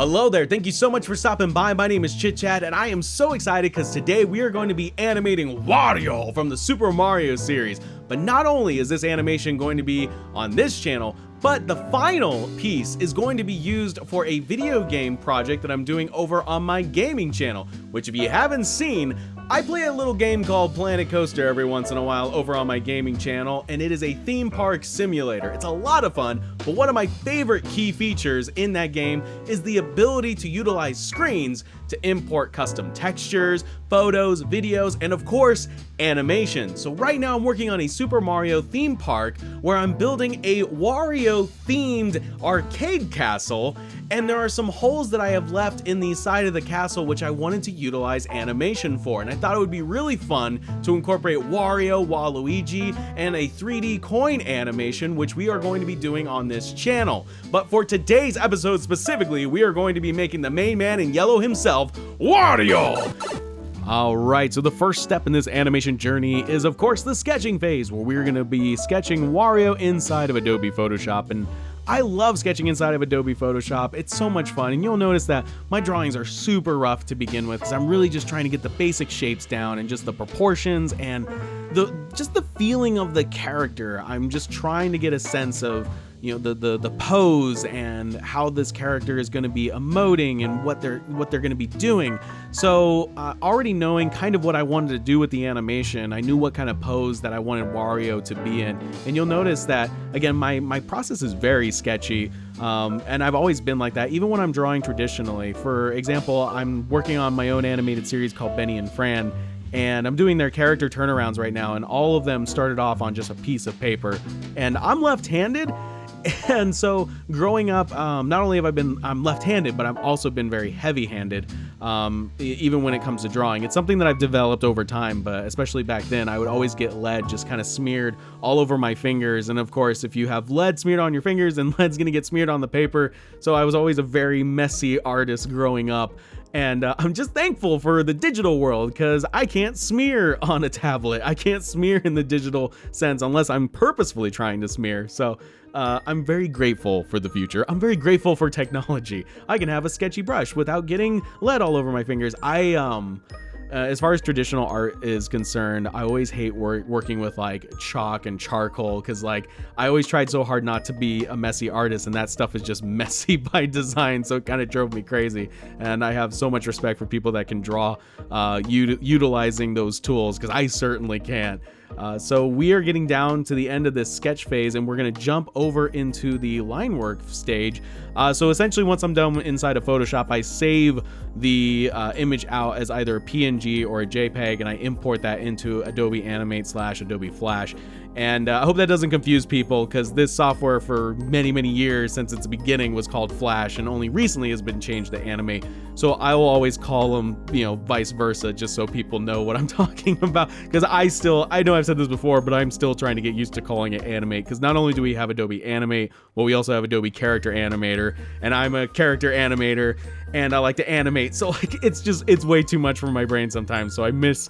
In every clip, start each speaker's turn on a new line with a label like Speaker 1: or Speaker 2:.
Speaker 1: Hello there, thank you so much for stopping by. My name is ChitChad and I am so excited because today we are going to be animating Wario from the Super Mario series. But not only is this animation going to be on this channel, but the final piece is going to be used for a video game project that I'm doing over on my gaming channel, which if you haven't seen, I play a little game called Planet Coaster every once in a while over on my gaming channel, and it is a theme park simulator. It's a lot of fun, but one of my favorite key features in that game is the ability to utilize screens to import custom textures, photos, videos, and of course, animation. So right now I'm working on a Super Mario theme park where I'm building a Wario themed arcade castle, and there are some holes that I have left in the side of the castle which I wanted to utilize animation for, and I thought it would be really fun to incorporate Wario, Waluigi, and a 3D coin animation which we are going to be doing on this channel. But for today's episode specifically, we are going to be making the main man in yellow himself, Wario! Alright, so the first step in this animation journey is of course the sketching phase, where we're going to be sketching Wario inside of Adobe Photoshop, and I love sketching inside of Adobe Photoshop. It's so much fun, and you'll notice that my drawings are super rough to begin with because I'm really just trying to get the basic shapes down and just the proportions and just the feeling of the character. I'm just trying to get a sense of, you know, the pose and how this character is going to be emoting and what they're going to be doing. So already knowing kind of what I wanted to do with the animation, I knew what kind of pose that I wanted Wario to be in. And you'll notice that again, my process is very sketchy, and I've always been like that, even when I'm drawing traditionally. For example, I'm working on my own animated series called Benny and Fran, and I'm doing their character turnarounds right now, and all of them started off on just a piece of paper, and I'm left-handed. And so growing up, not only have I'm left-handed, but I've also been very heavy-handed, even when it comes to drawing. It's something that I've developed over time, but especially back then, I would always get lead just kind of smeared all over my fingers. And of course, if you have lead smeared on your fingers, then lead's gonna get smeared on the paper. So I was always a very messy artist growing up. And I'm just thankful for the digital world because I can't smear on a tablet. I can't smear in the digital sense unless I'm purposefully trying to smear. So I'm very grateful for the future. I'm very grateful for technology. I can have a sketchy brush without getting lead all over my fingers. As far as traditional art is concerned, I always hate working with like chalk and charcoal because like I always tried so hard not to be a messy artist, and that stuff is just messy by design, so it kind of drove me crazy. And I have so much respect for people that can draw utilizing those tools because I certainly can't. So we are getting down to the end of this sketch phase, and we're going to jump over into the line work stage. So essentially once I'm done inside of Photoshop, I save the image out as either a PNG or a JPEG, and I import that into Adobe Animate / Adobe Flash. And I hope that doesn't confuse people because this software for many years since its beginning was called Flash, and only recently has been changed to Animate. So I will always call them, you know, vice versa, just so people know what I'm talking about. Because I know I've said this before, but I'm still trying to get used to calling it Animate, because not only do we have Adobe Animate, well, we also have Adobe Character Animator, and I'm a character animator, and I like to animate. So like it's way too much for my brain sometimes. So I miss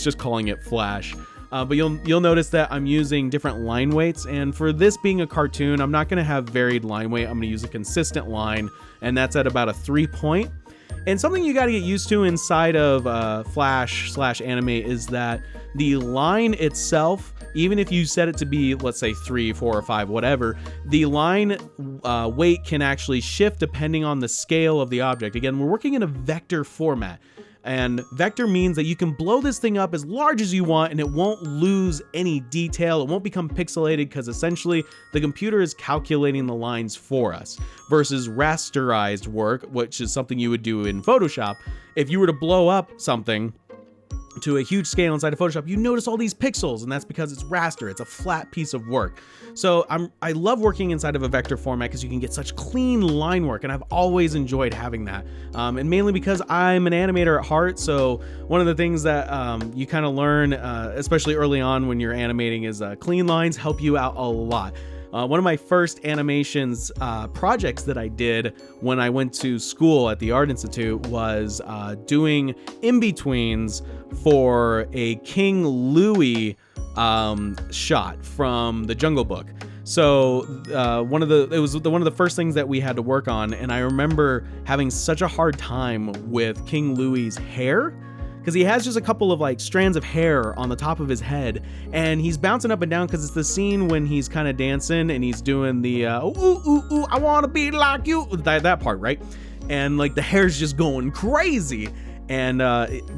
Speaker 1: just calling it Flash. But you'll notice that I'm using different line weights, and for this being a cartoon, I'm not going to have varied line weight. I'm going to use a consistent line, and that's at about a 3-point. And something you got to get used to inside of Flash / Animate is that the line itself, even if you set it to be, let's say 3, 4, or 5, whatever, the line weight can actually shift depending on the scale of the object. Again, we're working in a vector format. And vector means that you can blow this thing up as large as you want and it won't lose any detail. It won't become pixelated because essentially the computer is calculating the lines for us, versus rasterized work, which is something you would do in Photoshop. If you were to blow up something to a huge scale inside of Photoshop, you notice all these pixels, and that's because it's raster. It's a flat piece of work. So I love working inside of a vector format because you can get such clean line work, and I've always enjoyed having that. And mainly because I'm an animator at heart, so one of the things that you kind of learn, especially early on when you're animating, is clean lines help you out a lot. One of my first animations projects that I did when I went to school at the Art Institute was doing in-betweens for a King Louie shot from the Jungle Book. So one of the first things that we had to work on, and I remember having such a hard time with King Louie's hair, because he has just a couple of like strands of hair on the top of his head, and he's bouncing up and down because it's the scene when he's kind of dancing and he's doing the ooh ooh ooh, I wanna be like you, that part, right? And like the hair's just going crazy. And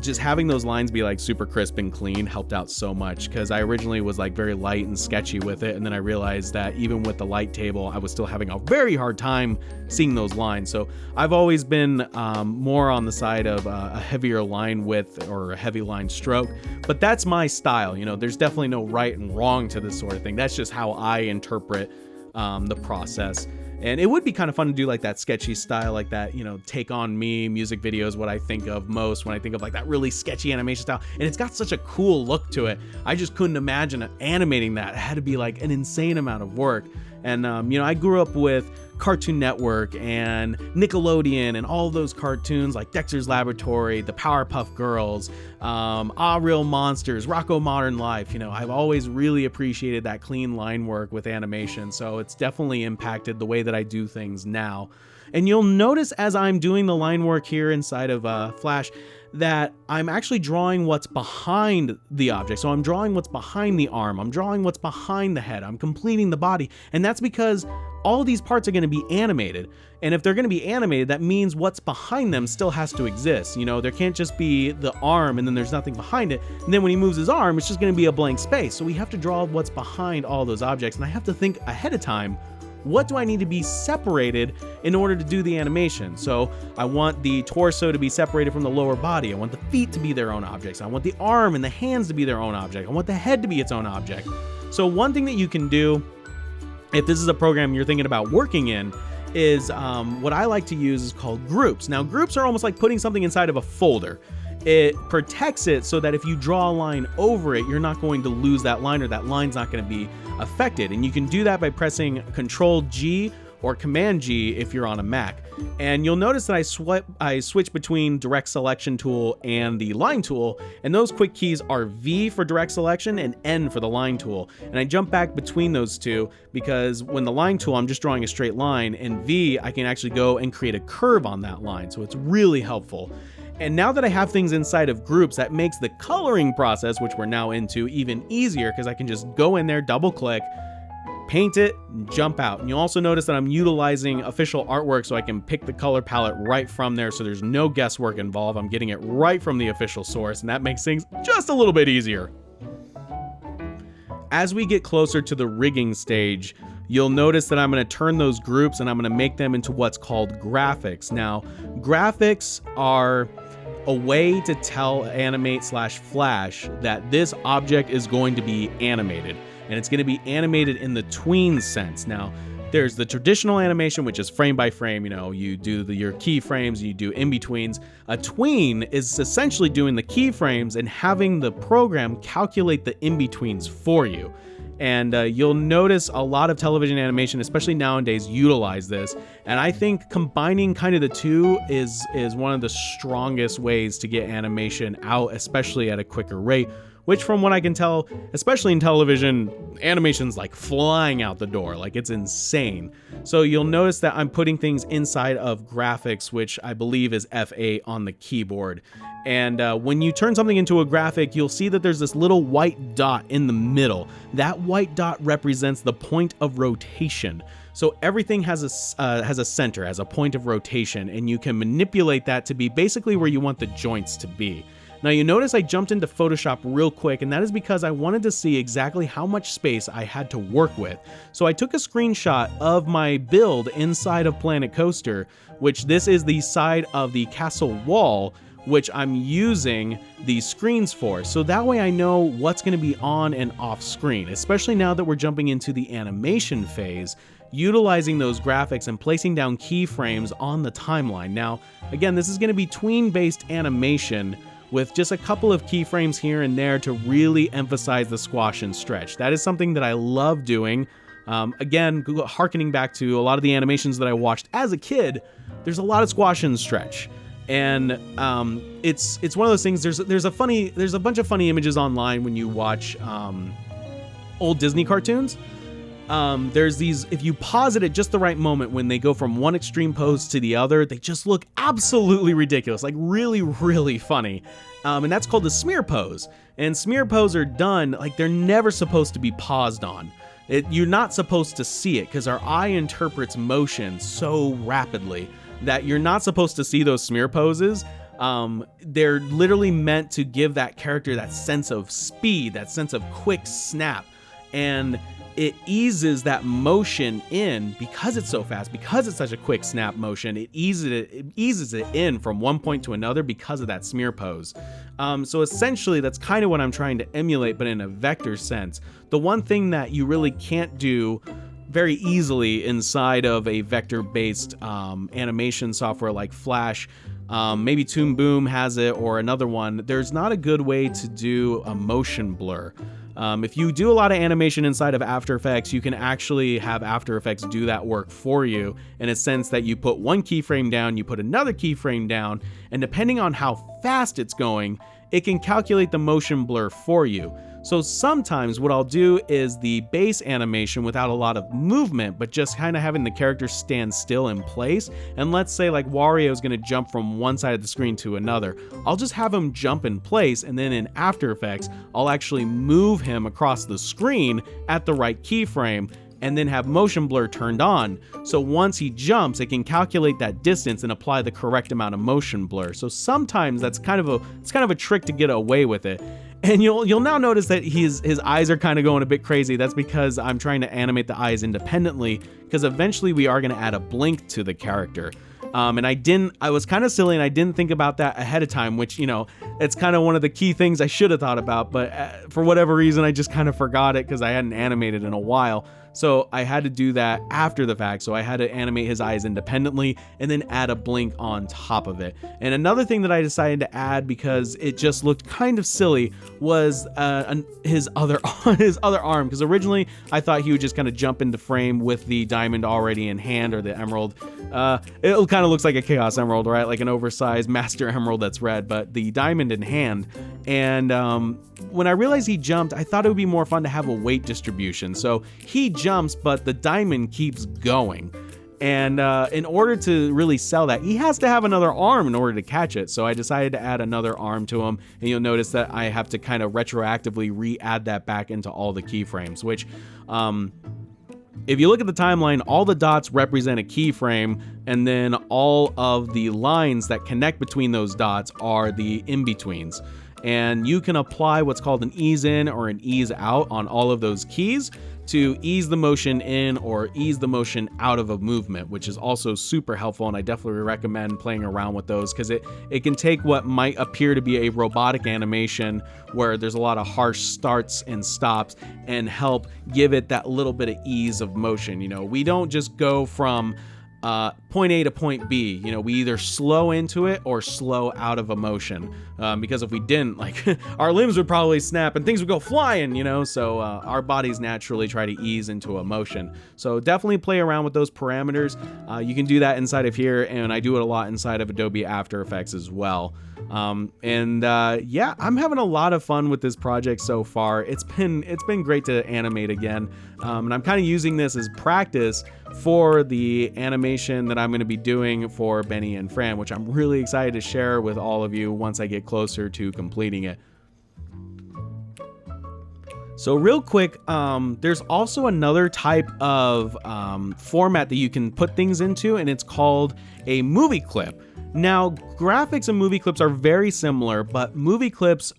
Speaker 1: just having those lines be like super crisp and clean helped out so much, because I originally was like very light and sketchy with it, and then I realized that even with the light table I was still having a very hard time seeing those lines. So I've always been more on the side of a heavier line width or a heavy line stroke, but that's my style. You know, there's definitely no right and wrong to this sort of thing. That's just how I interpret the process. And it would be kind of fun to do like that sketchy style, like that, you know, Take On Me music video is what I think of most when I think of like that really sketchy animation style. And it's got such a cool look to it. I just couldn't imagine animating that. It had to be like an insane amount of work. And, you know, I grew up with Cartoon Network and Nickelodeon and all those cartoons like Dexter's Laboratory, the Powerpuff Girls, Ah Real Monsters, Rocko Modern Life. You know, I've always really appreciated that clean line work with animation, so it's definitely impacted the way that I do things now. And you'll notice as I'm doing the line work here inside of Flash that I'm actually drawing what's behind the object. So I'm drawing what's behind the arm, I'm drawing what's behind the head, I'm completing the body, and that's because all of these parts are going to be animated. And if they're going to be animated, that means what's behind them still has to exist. You know, there can't just be the arm and then there's nothing behind it. And then when he moves his arm, it's just going to be a blank space. So we have to draw what's behind all those objects. And I have to think ahead of time, what do I need to be separated in order to do the animation? So I want the torso to be separated from the lower body. I want the feet to be their own objects. I want the arm and the hands to be their own object. I want the head to be its own object. So one thing that you can do, if this is a program you're thinking about working in, is what I like to use is called groups. Now, groups are almost like putting something inside of a folder. It protects it so that if you draw a line over it, you're not going to lose that line, or that line's not going to be affected. And you can do that by pressing Control-G or Command-G if you're on a Mac. And you'll notice that I switch between Direct Selection tool and the Line tool, and those quick keys are V for Direct Selection and N for the Line tool. And I jump back between those two because when the Line tool, I'm just drawing a straight line, and V, I can actually go and create a curve on that line. So it's really helpful. And now that I have things inside of groups, that makes the coloring process, which we're now into, even easier, because I can just go in there, double click, paint it, and jump out. And you'll also notice that I'm utilizing official artwork so I can pick the color palette right from there, so there's no guesswork involved. I'm getting it right from the official source, and that makes things just a little bit easier. As we get closer to the rigging stage, you'll notice that I'm going to turn those groups and I'm going to make them into what's called graphics. Now, graphics are a way to tell Animate/Flash that this object is going to be animated, and it's going to be animated in the tween sense. Now, there's the traditional animation, which is frame by frame. You know, you do your keyframes, you do in-betweens. A tween is essentially doing the keyframes and having the program calculate the in-betweens for you. And you'll notice a lot of television animation, especially nowadays, utilize this. And I think combining kind of the two is one of the strongest ways to get animation out, especially at a quicker rate, which from what I can tell, especially in television, animation's like flying out the door, like it's insane. So you'll notice that I'm putting things inside of graphics, which I believe is F8 on the keyboard. And when you turn something into a graphic, you'll see that there's this little white dot in the middle. That white dot represents the point of rotation. So everything has a center, has a point of rotation, and you can manipulate that to be basically where you want the joints to be. Now you notice I jumped into Photoshop real quick, and that is because I wanted to see exactly how much space I had to work with. So I took a screenshot of my build inside of Planet Coaster, which this is the side of the castle wall, which I'm using the screens for. So that way I know what's going to be on and off screen, especially now that we're jumping into the animation phase, utilizing those graphics and placing down keyframes on the timeline. Now, again, this is going to be tween-based animation with just a couple of keyframes here and there to really emphasize the squash and stretch. That is something that I love doing. Again, harkening back to a lot of the animations that I watched as a kid, there's a lot of squash and stretch. And it's one of those things. There's a bunch of funny images online when you watch old Disney cartoons, there's these, if you pause it at just the right moment when they go from one extreme pose to the other, they just look absolutely ridiculous, like really, really funny. And that's called the smear pose. And smear pose are done, like they're never supposed to be paused on. You're not supposed to see it because our eye interprets motion so rapidly that you're not supposed to see those smear poses. They're literally meant to give that character that sense of speed, that sense of quick snap. And it eases that motion in because it's so fast, because it's such a quick snap motion. It eases it in from one point to another because of that smear pose. So essentially, that's kind of what I'm trying to emulate, but in a vector sense. The one thing that you really can't do very easily inside of a vector-based animation software like Flash, maybe Toon Boom has it or another one, there's not a good way to do a motion blur. If you do a lot of animation inside of After Effects, you can actually have After Effects do that work for you in a sense that you put one keyframe down, you put another keyframe down, and depending on how fast it's going, it can calculate the motion blur for you. So sometimes what I'll do is the base animation without a lot of movement, but just kind of having the character stand still in place. And let's say like Wario is going to jump from one side of the screen to another. I'll just have him jump in place, and then in After Effects, I'll actually move him across the screen at the right keyframe, and then have motion blur turned on. So once he jumps, it can calculate that distance and apply the correct amount of motion blur. So sometimes that's kind of a trick to get away with it. And you'll now notice that his eyes are kind of going a bit crazy. That's because I'm trying to animate the eyes independently, because eventually we are going to add a blink to the character. And I was kind of silly and I didn't think about that ahead of time, which, it's kind of one of the key things I should have thought about, but for whatever reason, I just kind of forgot it because I hadn't animated in a while. So I had to do that after the fact. So I had to animate his eyes independently and then add a blink on top of it. And another thing that I decided to add, because it just looked kind of silly, was his other arm. Because originally I thought he would just kind of jump into frame with the diamond already in hand, or the emerald. It kind of looks like a Chaos Emerald, right? Like an oversized Master Emerald that's red, but the diamond in hand. And when I realized he jumped, I thought it would be more fun to have a weight distribution. So he jumps, but the diamond keeps going. And in order to really sell that, he has to have another arm in order to catch it. So I decided to add another arm to him. And you'll notice that I have to kind of retroactively re-add that back into all the keyframes, which... if you look at the timeline, all the dots represent a keyframe, and then all of the lines that connect between those dots are the in-betweens. And you can apply what's called an ease in or an ease out on all of those keys to ease the motion in or ease the motion out of a movement, which is also super helpful, and I definitely recommend playing around with those, because it can take what might appear to be a robotic animation where there's a lot of harsh starts and stops and help give it that little bit of ease of motion. We don't just go from point A to point B. We either slow into it or slow out of a motion, because if we didn't, like, our limbs would probably snap and things would go flying, so our bodies naturally try to ease into a motion. So definitely play around with those parameters. You can do that inside of here, and I do it a lot inside of Adobe After Effects as well. Yeah, I'm having a lot of fun with this project so far. It's been great to animate again, and I'm kind of using this as practice for the animation that I'm going to be doing for Benny and Fran, which I'm really excited to share with all of you once I get closer to completing it. So real quick, there's also another type of format that you can put things into, and it's called a movie clip. Now, graphics and movie clips are very similar, but movie clips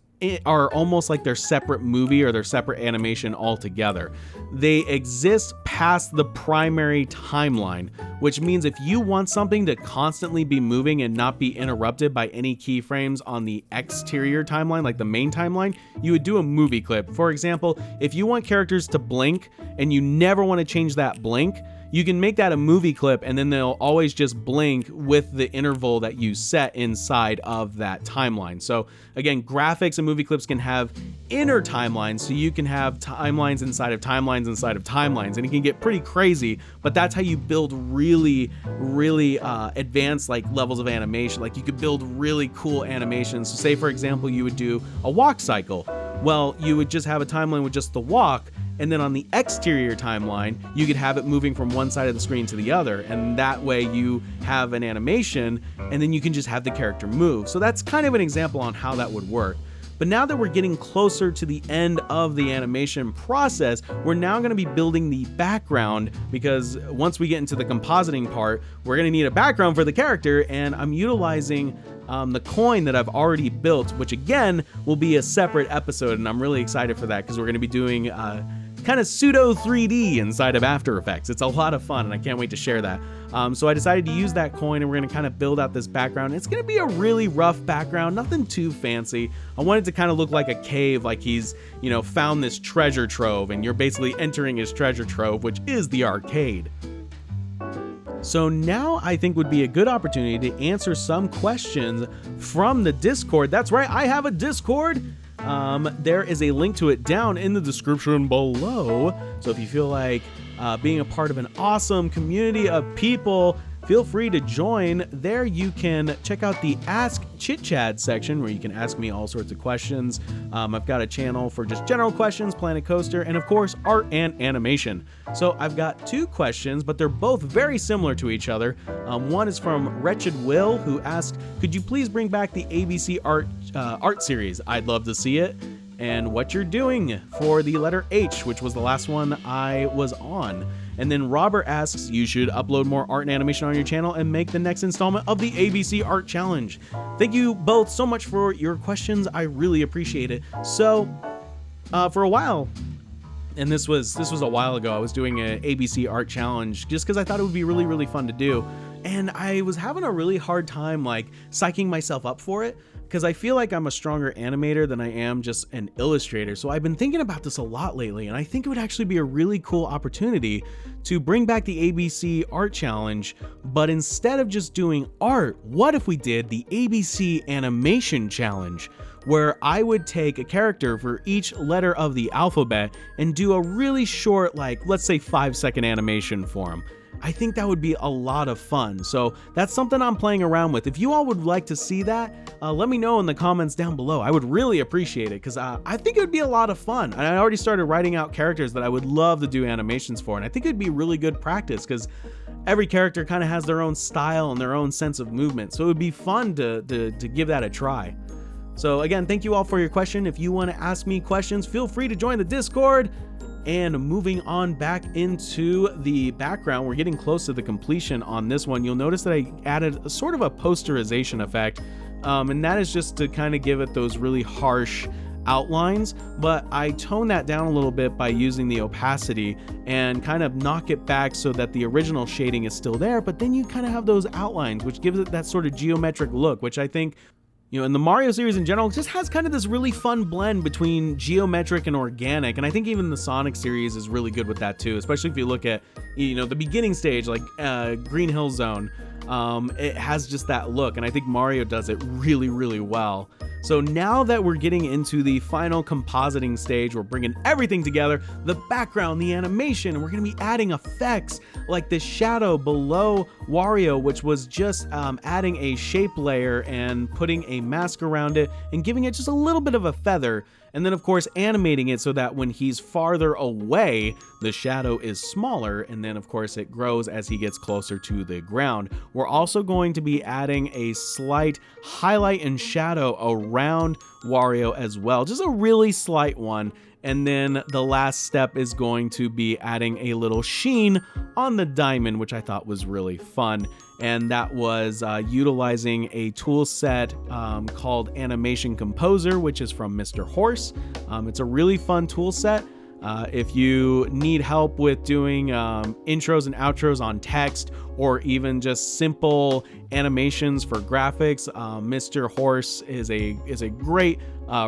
Speaker 1: are almost like their separate movie or their separate animation altogether. They exist past the primary timeline, which means if you want something to constantly be moving and not be interrupted by any keyframes on the exterior timeline, like the main timeline, you would do a movie clip. For example, if you want characters to blink and you never want to change that blink, you can make that a movie clip, and then they'll always just blink with the interval that you set inside of that timeline. So again, graphics and movie clips can have inner timelines, so you can have timelines inside of timelines inside of timelines, and it can get pretty crazy, but that's how you build really advanced like levels of animation. Like you could build really cool animations. So say for example, you would do a walk cycle. Well, you would just have a timeline with just the walk, and then on the exterior timeline, you could have it moving from one side of the screen to the other, and that way you have an animation, and then you can just have the character move. So that's kind of an example on how that would work. But now that we're getting closer to the end of the animation process, we're now going to be building the background, because once we get into the compositing part, we're going to need a background for the character, and I'm utilizing the coin that I've already built, which again will be a separate episode, and I'm really excited for that because we're going to be doing kind of pseudo 3D inside of After Effects. It's a lot of fun, and I can't wait to share that. So I decided to use that coin, and we're going to kind of build out this background. It's going to be a really rough background, nothing too fancy. I want it to kind of look like a cave, like he's, you know, found this treasure trove, and you're basically entering his treasure trove, which is the arcade. So now I think would be a good opportunity to answer some questions from the Discord. That's right, I have a Discord. There is a link to it down in the description below. So if you feel like being a part of an awesome community of people, feel free to join. There you can check out the Ask ChitChad section where you can ask me all sorts of questions. I've got a channel for just general questions, Planet Coaster, and of course art and animation. So I've got two questions, but they're both very similar to each other. One is from Wretched Will, who asked, could you please bring back the ABC art series? I'd love to see it. And what you're doing for the letter H, which was the last one I was on. And then Robert asks, you should upload more art and animation on your channel and make the next installment of the ABC Art Challenge. Thank you both so much for your questions. I really appreciate it. So for a while, and this was a while ago, I was doing an ABC Art Challenge just because I thought it would be really, really fun to do. And I was having a really hard time like psyching myself up for it, because I feel like I'm a stronger animator than I am just an illustrator. So I've been thinking about this a lot lately, and I think it would actually be a really cool opportunity to bring back the ABC Art Challenge, but instead of just doing art, what if we did the ABC Animation Challenge, where I would take a character for each letter of the alphabet and do a really short, like, let's say 5-second animation for him. I think that would be a lot of fun. So that's something I'm playing around with. If you all would like to see that, let me know in the comments down below. I would really appreciate it, because I think it would be a lot of fun. And I already started writing out characters that I would love to do animations for. And I think it'd be really good practice, because every character kind of has their own style and their own sense of movement. So it would be fun to give that a try. So again, thank you all for your question. If you want to ask me questions, feel free to join the Discord. And moving on back into the background, we're getting close to the completion on this one. You'll notice that I added a sort of a posterization effect, and that is just to kind of give it those really harsh outlines, but I tone that down a little bit by using the opacity and kind of knock it back so that the original shading is still there, but then you kind of have those outlines, which gives it that sort of geometric look, which I think, you know, in the Mario series in general, it just has kind of this really fun blend between geometric and organic. And I think even the Sonic series is really good with that too, especially if you look at, you know, the beginning stage, like Green Hill Zone. It has just that look, and I think Mario does it really, really well. So now that we're getting into the final compositing stage, we're bringing everything together, the background, the animation, and we're going to be adding effects like the shadow below Wario, which was just adding a shape layer and putting a mask around it and giving it just a little bit of a feather. And then of course animating it so that when he's farther away, the shadow is smaller, and then of course it grows as he gets closer to the ground. We're also going to be adding a slight highlight and shadow around Wario as well, just a really slight one. And then the last step is going to be adding a little sheen on the diamond, which I thought was really fun. And that was utilizing a tool set called Animation Composer, which is from Mr. Horse. It's a really fun tool set. If you need help with doing intros and outros on text, or even just simple animations for graphics, Mr. Horse is a great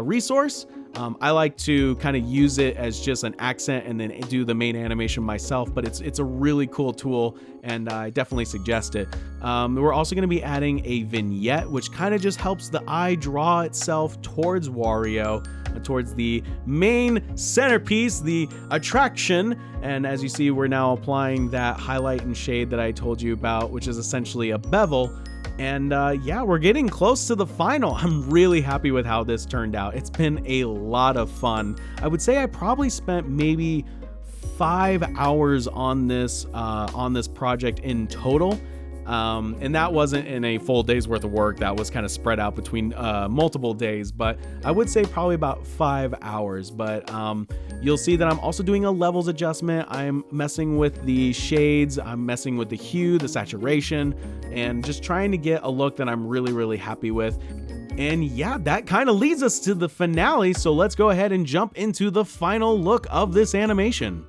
Speaker 1: resource. I like to kind of use it as just an accent and then do the main animation myself, but it's a really cool tool, and I definitely suggest it. We're also going to be adding a vignette, which kind of just helps the eye draw itself towards Wario, towards the main centerpiece, the attraction. And as you see, we're now applying that highlight and shade that I told you about, which is essentially a bevel. And yeah, we're getting close to the final. I'm really happy with how this turned out. It's been a lot of fun. I would say I probably spent maybe 5 hours on this project in total. And that wasn't in a full day's worth of work. That was kind of spread out between multiple days, but I would say probably about 5 hours. But you'll see that I'm also doing a levels adjustment. I'm messing with the shades, I'm messing with the hue, the saturation, and just trying to get a look that I'm really, really happy with. And yeah, that kind of leads us to the finale. So let's go ahead and jump into the final look of this animation.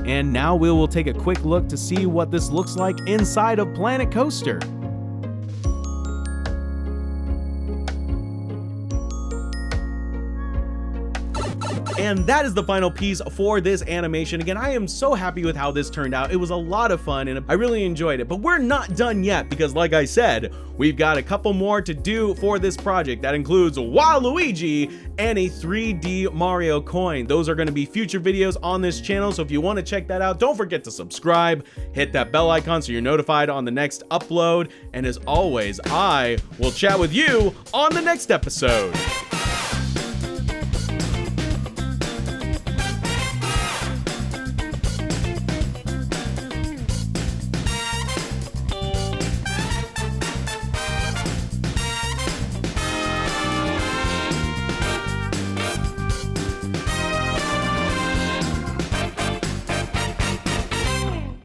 Speaker 1: And now we will take a quick look to see what this looks like inside of Planet Coaster. And that is the final piece for this animation. Again, I am so happy with how this turned out. It was a lot of fun and I really enjoyed it, but we're not done yet because like I said, we've got a couple more to do for this project. That includes Waluigi and a 3D Mario coin. Those are going to be future videos on this channel. So if you want to check that out, don't forget to subscribe, hit that bell icon so you're notified on the next upload. And as always, I will chat with you on the next episode.